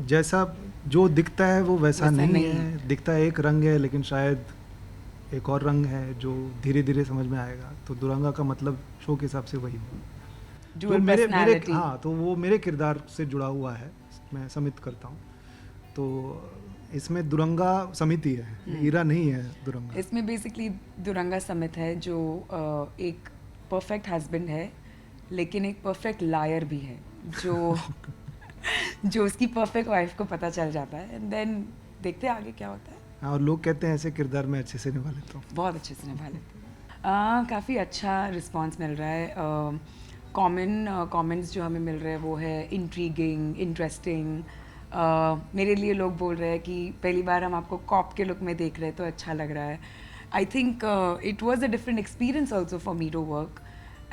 जैसा जो दिखता है वो वैसा नहीं है, दिखता है एक रंग है लेकिन शायद एक और रंग है जो धीरे धीरे समझ में आएगा। तो दुरंगा का मतलब शो के हिसाब से वही है। तो डुअल मेरे मेरे पर्सनालिटी। हाँ, तो वो मेरे किरदार से जुड़ा हुआ है, मैं समित करता हूँ। तो इसमें दुरंगा समिति है, हीरा नहीं है दुरंगा। इसमें बेसिकली दुरंगा समित है जो एक परफेक्ट हस्बैंड है लेकिन एक परफेक्ट लायर भी है, जो जो उसकी परफेक्ट वाइफ को पता चल जाता है, एंड देन देखते हैं आगे क्या होता है। हाँ, और लोग कहते हैं ऐसे किरदार में अच्छे से निभा लेता हूँ। बहुत अच्छे से निभा लेते हैं। काफ़ी अच्छा रिस्पांस मिल रहा है। कमेंट्स जो हमें मिल रहे हैं वो है इंट्रीगिंग, इंटरेस्टिंग। मेरे लिए लोग बोल रहे हैं कि पहली बार हम आपको कॉप के लुक में देख रहे हैं तो अच्छा लग रहा है। I think it was a different experience also for me to work,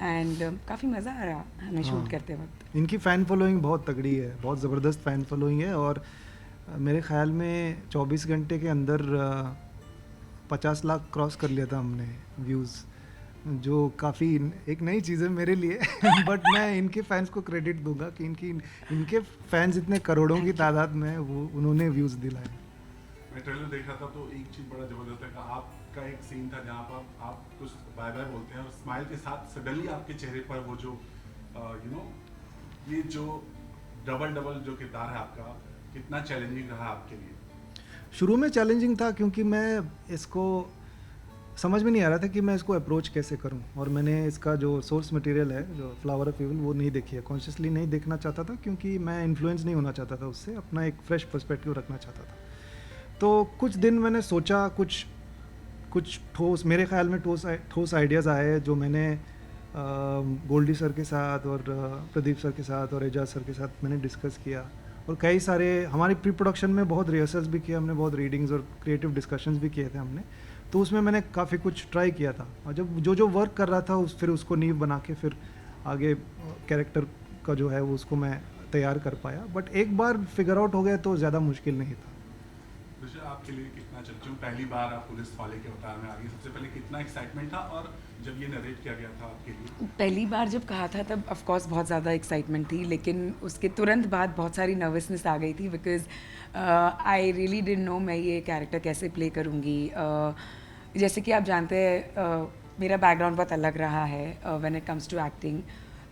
and काफ़ी मज़ा आ रहा हमें शूट करते वक्त। इनकी फ़ैन फॉलोइंग बहुत तगड़ी है, बहुत ज़बरदस्त फ़ैन फॉलोइंग है। और मेरे ख्याल में 24 घंटे के अंदर 50 लाख क्रॉस कर लिया था हमने व्यूज़, जो काफ़ी एक नई चीज़ है मेरे लिए। बट मैं इनके फैंस को क्रेडिट दूंगा कि इनके फैंस इतने करोड़ों की तादाद में वो उन्होंने व्यूज़ दिलाए। मैं ट्रेलर देख रहा था तो एक चीज़ बड़ा ज़बरदस्त है कि आपका एक सीन था जहाँ पर आप कुछ बाय बाय बोलते हैं और स्माइल के साथ सडनली आपके चेहरे पर वो जो ये जो डबल जो किरदार है आपका, कितना चैलेंजिंग रहा आपके लिए? शुरू में चैलेंजिंग था क्योंकि मैं इसको समझ में नहीं आ रहा था कि मैं इसको अप्रोच कैसे करूं। और मैंने इसका जो सोर्स मटेरियल है, जो फ्लावर ऑफ इविल, वो नहीं देखी है, कॉन्शियसली नहीं देखना चाहता था क्योंकि मैं इन्फ्लुएंस नहीं होना चाहता था उससे, अपना एक फ्रेश पर्सपेक्टिव रखना चाहता था। तो कुछ दिन मैंने सोचा, कुछ ठोस, मेरे ख्याल में ठोस आइडियाज़ आए जो मैंने गोल्डी सर के साथ और प्रदीप सर के साथ और एजाज सर के साथ मैंने डिस्कस किया। और कई सारे हमारी प्री प्रोडक्शन में बहुत रिहर्सल्स भी किए हमने, बहुत रीडिंग्स और क्रिएटिव डिस्कशंस भी किए थे हमने। तो उसमें मैंने काफ़ी कुछ ट्राई किया था, और जब जो वर्क कर रहा था फिर उसको नींव बना के फिर आगे कैरेक्टर का जो है वो उसको मैं तैयार कर पाया। बट एक बार फिगर आउट हो गया तो ज़्यादा मुश्किल नहीं था। आपके लिए कितना चलती पहली बार आप पुलिस वाले के अवतार में आ रही, सबसे पहले कितना एक्साइटमेंट था, और जब ये नरेट किया गया था आपके लिए? पहली बार जब कहा था तब ऑफ कोर्स बहुत ज़्यादा एक्साइटमेंट थी, लेकिन उसके तुरंत बाद बहुत सारी नर्वसनेस आ गई थी because I really didn't know मैं ये कैरेक्टर कैसे प्ले करूँगी। जैसे कि आप जानते हैं मेरा बैकग्राउंड बहुत अलग रहा है when it comes to acting,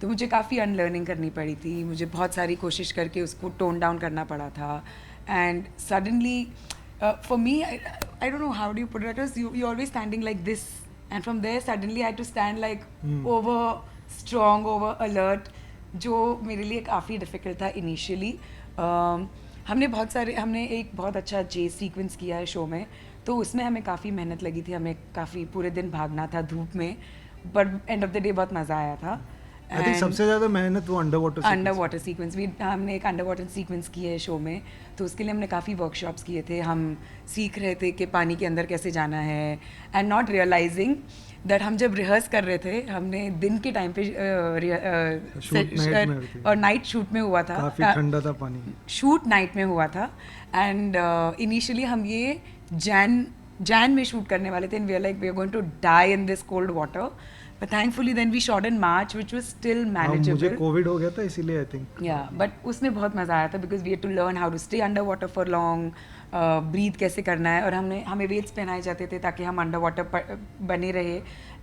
तो मुझे काफ़ी अनलर्निंग करनी पड़ी थी, मुझे बहुत सारी कोशिश करके उसको टोन डाउन करना पड़ा था। And suddenly for me, I don't know how do you put it, because you're always standing like this, and from there suddenly I had to stand like over strong, over alert, जो मेरे लिए काफ़ी difficult था initially. हमने एक बहुत अच्छा chess sequence किया है शो में, तो उसमें हमें काफ़ी मेहनत लगी थी, हमें काफ़ी पूरे दिन भागना था धूप में, but end of the day बहुत मज़ा आया था। आई थिंक सबसे ज़्यादा मेहनत वो अंडर वाटर सीक्वेंस भी, हमने एक अंडर वाटर सीक्वेंस की है शो में, तो उसके लिए हमने काफ़ी वर्कशॉप्स किए थे। हम सीख रहे थे कि पानी के अंदर कैसे जाना है, एंड नॉट रियलाइजिंग दैट हम जब रिहर्स कर रहे थे, हमने दिन के टाइम पे और नाइट शूट में हुआ था, काफ़ी ठंडा था पानी, शूट नाइट में हुआ था। एंड इनिशियली हम ये जैन में शूट करने वाले थे, and we are like we are going to die in this cold water, but thankfully then we shot in March which was still manageable. मुझे कोविड हो गया था इसीलिए आई थिंक। but उसमें बहुत मज़ा आया था because we had to learn how to stay under water for long, breathe कैसे करना है, और हमें वेल्स पहनाए जाते थे ताकि हम अंडर वाटर बने रहे,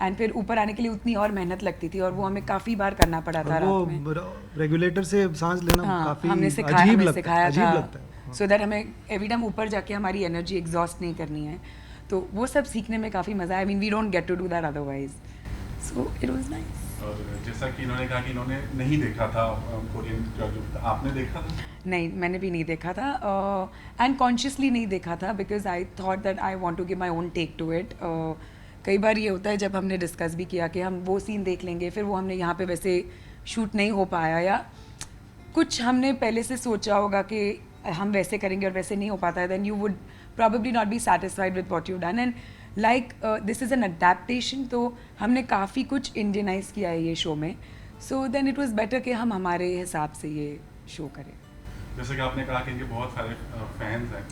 एंड फिर ऊपर आने के लिए उतनी और मेहनत लगती थी, और वो हमें काफ़ी बार करना पड़ा था रात में। रेगुलेटर से सांस लेना काफ़ी हमने सिखाया था, सो दैट हमें एवरी टाइम ऊपर जाके हमारी एनर्जी एग्जॉस्ट नहीं करनी है, तो वो सब सीखने में काफ़ी मज़ा आया। I mean we don't get to do that otherwise, so it was nice. और जैसा कि इन्होंने कहा कि इन्होंने नहीं देखा था कोरियन जो आपने देखा था? नहीं, मैंने भी नहीं देखा था, एंड कॉन्शियसली नहीं देखा था because I thought that I want to give my own take to it. कई बार ये होता है जब हमने डिस्कस भी किया कि हम वो सीन देख लेंगे, फिर वो हमने यहाँ पे वैसे शूट नहीं हो पाया, या कुछ हमने पहले से सोचा होगा कि हम वैसे करेंगे और वैसे नहीं हो पाता है, then you would probably not be satisfied with what you done, and like this is an adaptation, तो हमने काफ़ी कुछ इंडियनाइज किया है ये शो में, so then it was better कि हम हमारे हिसाब से ये शो करें। जैसे कि आपने कहा कि इनके बहुत सारे फैंस हैं,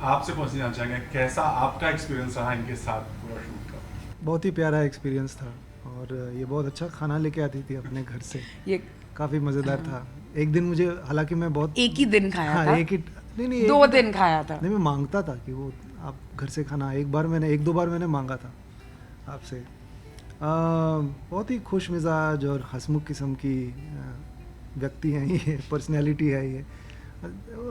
आपसे पूछना जानना चाहेंगे कैसा आपका एक्सपीरियंस रहा इनके साथ पूरा शूट का? बहुत ही प्यारा एक्सपीरियंस था, और ये बहुत अच्छा खाना लेके आती थी अपने घर से, ये काफ़ी मज़ेदार था। एक दिन मुझे, हालांकि मैं बहुत एक ही दिन खाया था, एक ही नहीं 2 दिन खाया था। नहीं, मैं मांगता था कि वो आप घर से खाना। एक दो बार मैंने मांगा था आपसे। बहुत ही खुश मिजाज और हंसमुख किस्म की व्यक्ति हैं ये, पर्सनैलिटी है ये।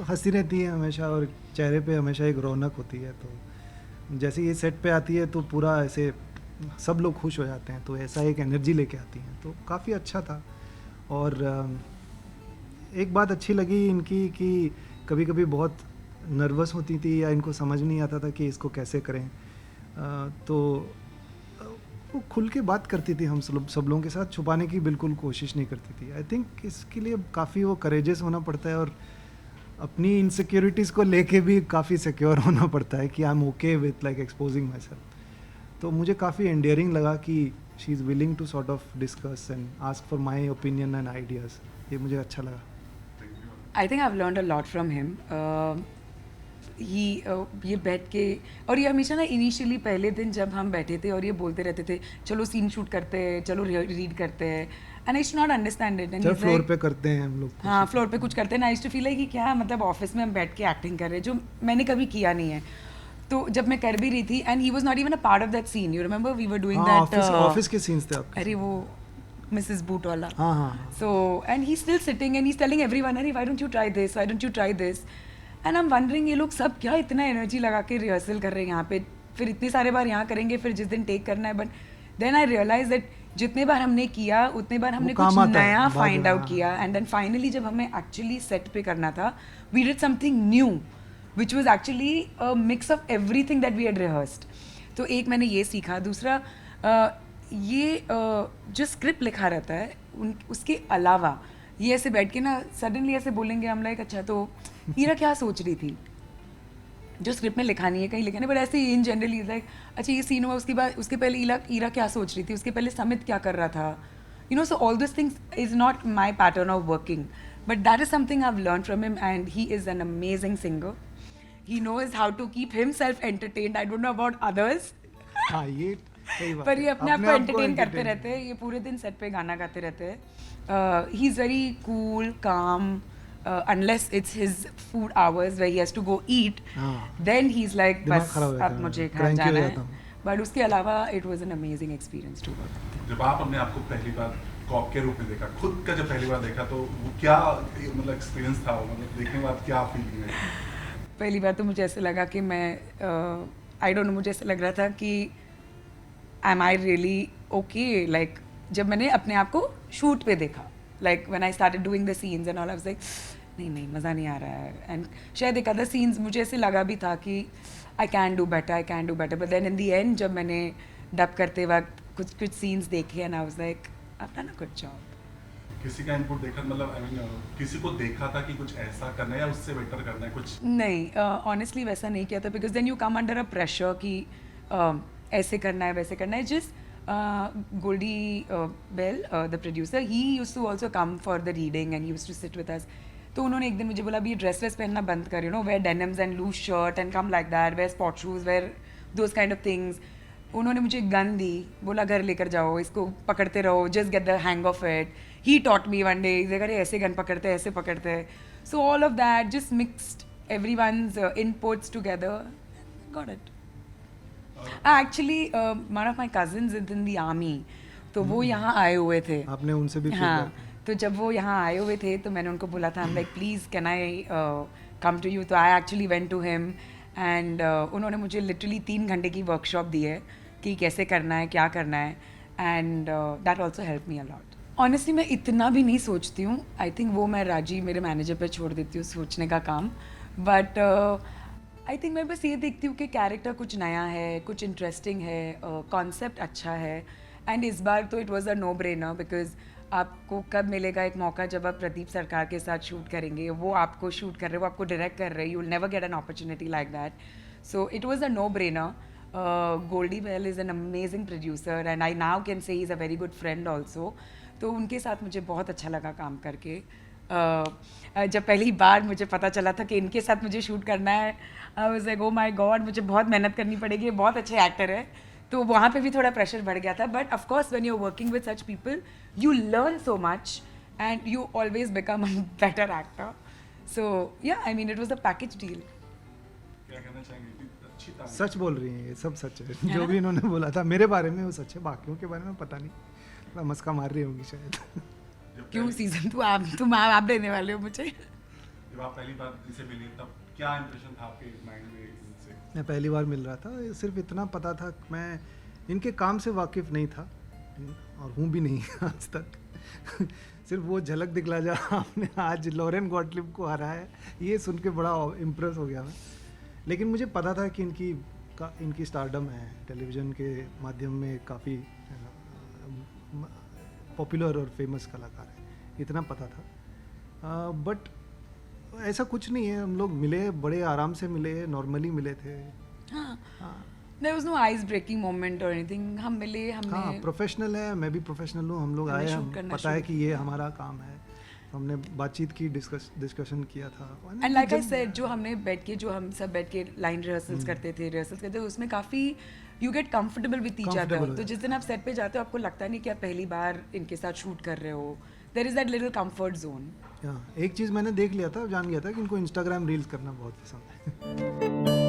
हंसती रहती है हमेशा और चेहरे पे हमेशा एक रौनक होती है। तो जैसे ये सेट पे आती है तो पूरा ऐसे सब लोग खुश हो जाते हैं, तो ऐसा एक एनर्जी लेके आती हैं, तो काफ़ी अच्छा था। और एक बात अच्छी लगी इनकी कि कभी कभी बहुत नर्वस होती थी या इनको समझ नहीं आता था कि इसको कैसे करें, तो वो खुल के बात करती थी हम सब लोगों के साथ, छुपाने की बिल्कुल कोशिश नहीं करती थी। आई थिंक इसके लिए काफ़ी वो करेजियस होना पड़ता है और अपनी इनसिक्योरिटीज़ को लेके भी काफ़ी सिक्योर होना पड़ता है कि I am okay with like exposing myself. तो मुझे काफ़ी एंडियरिंग लगा कि she is willing to sort of discuss and ask for my opinion and ideas. ये मुझे अच्छा लगा। I think I've learned a lot from him. ये बैठ के, और ये हमेशा ना इनिशियली पहले दिन जब हम बैठे थे और ये बोलते रहते थे चलो सीन शूट करते हैं, चलो रीड करते हैं, and I should not understand it. चलो फ्लोर पे करते हैं हम लोग। हाँ, फ्लोर पे कुछ करते हैं ना। आई टू फील कि क्या मतलब ऑफिस में हम बैठ के एक्टिंग कर रहे हैं, जो मैंने कभी किया नहीं है। तो जब मैं कर भी रही थी, and he was not even a part of that scene, you remember we were doing that office के सीन्स थे आपके। अरे वो Mrs. Boot wala. हाँ. So, and he's still sitting and he's telling everyone, "Hey, why don't you try this? Why don't you try this?" And I'm wondering, ये लोग सब क्या इतना एनर्जी लगा के रिहर्सल कर रहे हैं यहाँ पे, फिर इतने सारे बार यहाँ करेंगे, फिर जिस दिन टेक करना है। But then I realize that जितने बार हमने किया उतने बार हमने कुछ नया फाइंड आउट किया, एंड देन फाइनली जब हमें एक्चुअली सेट पे करना था, we did something new which was actually a mix of everything that we had rehearsed. तो एक मैंने ये सीखा। दूसरा, ये जो स्क्रिप्ट लिखा रहता है उसके अलावा ये ऐसे बैठ के ना सडनली ऐसे बोलेंगे, हम लाइक अच्छा तो ईरा क्या सोच रही थी, जो स्क्रिप्ट में लिखा नहीं है, कहीं लिखा नहीं, बट ऐसे इन जनरली लाइक अच्छा ये सीन हुआ, उसके बाद उसके पहले ईरा क्या सोच रही थी, उसके पहले समित क्या कर रहा था, you know. So all this things is not my pattern of working, but that is something I have learn from him, and he is an amazing singer. He knows how to keep himself entertained. I don't know about others, हाँ ये पर ये अपने आप को entertain करते रहते हैं। ये पूरे दिन सेट पे गाना गाते रहते हैं। He is very cool, calm, unless it's his food hours where he has to go eat, then he is like बस अब मुझे घर जाना है। बट उसके अलावा it was an amazing experience to work. जब आप अपने आप को पहली बार कॉप के रूप में देखा, खुद का जब पहली बार देखा, तो वो क्या मतलब एक्सपीरियंस था, मतलब देखने के बाद क्या फीलिंग है? पहली बार तो मुझे ऐसे लगा कि मैं आई डोंट नो, मुझे ऐसे लग रहा था कि am I really okay? Like जब मैंने अपने आप को शूट पे देखा, like when I started doing the scenes and all, I was like नहीं मज़ा नहीं आ रहा है। एंड शायद एक अदर सीन्स मुझे ऐसे लगा भी था कि I can do better, but then in the end जब मैंने डब करते वक्त कुछ सीन्स देखे and I was like I've done a good job. किसी का इनपुट देखा, मतलब आई मीन किसी को देखा था कि कुछ ऐसा करना है या उससे बेटर करना है कुछ? नहीं, ऑनेस्टली वैसा नहीं किया था, because then you come under a pressure कि ऐसे करना है वैसे करना है। Just Goldie Behl the producer, he used to also come for the reading and used to sit with us. तो उन्होंने एक दिन मुझे बोला, अभी ड्रेस वेस पहनना बंद कर, you know, wear denims and loose shirt and come like that, wear sport shoes, wear those kind of things. उन्होंने मुझे एक गन दी, बोला घर लेकर जाओ, इसको पकड़ते रहो, just get the hang of it. He taught me one day, अरे ऐसे गन पकड़ते हैं, ऐसे पकड़ते हैं। So all of that just mixed everyone's inputs together, got it. Actually, one of my cousins is in the army, तो वो यहाँ आए हुए थे। आपने उनसे भी हाँ, तो जब वो यहाँ आए हुए थे तो मैंने उनको बोला था, I'm like please can I come to you? तो I actually went to him and उन्होंने मुझे literally 3 घंटे की वर्कशॉप दी है कि कैसे करना है, क्या करना है, and that also helped me a lot. Honestly मैं इतना भी नहीं सोचती हूँ, आई थिंक वो मैं राजी मेरे मैनेजर पे छोड़ देती हूँ सोचने का काम। बट आई थिंक मैं बस ये देखती हूँ कि कैरेक्टर कुछ नया है, कुछ इंटरेस्टिंग है, कॉन्सेप्ट अच्छा है। एंड इस बार तो it was a no brainer, बिकॉज आपको कब मिलेगा एक मौका जब आप प्रदीप सरकार के साथ शूट करेंगे, वो आपको शूट कर रहे, वो आपको डायरेक्ट कर रहे, you will never get an opportunity like that. So it was a no brainer. Goldie Bell is an amazing producer and I now can say he's a very good friend also. तो उनके साथ मुझे बहुत अच्छा लगा काम करके। जब पहली बार मुझे पता चला था कि इनके साथ मुझे शूट करना है, I was like oh my God, मुझे बहुत मेहनत करनी पड़ेगी, बहुत अच्छे एक्टर है। तो वहाँ पे भी थोड़ा प्रेशर बढ़ गया था, but of course when you are working with such people you learn so much and you always become a better actor. So yeah, I mean it was a package deal. क्या कहना चाहेंगे इतनी अच्छी तारीफ सच बोल रही हैं, ये सब सच है जो भी इन्होंने बोला था मेरे बारे में वो सच है, बाकियों के बारे में पता नहीं, थोड़ा मस्का मार रही होंगी शायद। जब क्यों पहली- सीजन तुम आप देने वाले हो मुझे? जब आप पहली बार इनसे मिली तब क्या इंप्रेशन था आपके माइंड में इनसे? मैं पहली बार मिल रहा था, सिर्फ इतना पता था कि मैं इनके काम से वाकिफ़ नहीं था और हूँ भी नहीं आज तक। सिर्फ वो झलक दिखला जा आपने आज लॉरेन गॉटलिब को हराया है, ये सुन के बड़ा इम्प्रेस हो गया मैं। लेकिन मुझे पता था कि इनकी स्टारडम है, टेलीविज़न के माध्यम में काफ़ी पॉपुलर और फेमस कलाकार है, इतना पता था। बट ऐसा कुछ नहीं है, हम लोग मिले, बड़े आराम से मिले, नॉर्मली मिले थे। हाँ, हाँ there was no ice breaking moment or anything. हम मिले, हाँ, हमने प्रोफेशनल है, मैं भी प्रोफेशनल हूँ, हम लोग हमने आए, shoot हम करना पता है शुरू कि ये हमारा काम है, हमने बातचीत की, डिस्कशन किया था। एंड लाइक आई सेड, जो हमने बैठ के जो हम सब बैठ के लाइन रिहर्सल्स करते थे उसमें काफ़ी you get comfortable with each Comfortable other. हो तो जिस दिन आप सेट पे जाते हो आपको लगता नहीं कि आप पहली बार इनके साथ शूट कर रहे हो, there is that little comfort zone. हाँ, एक चीज़ मैंने देख लिया था, जान गया था कि इनको इंस्टाग्राम रील्स करना बहुत पसंद है।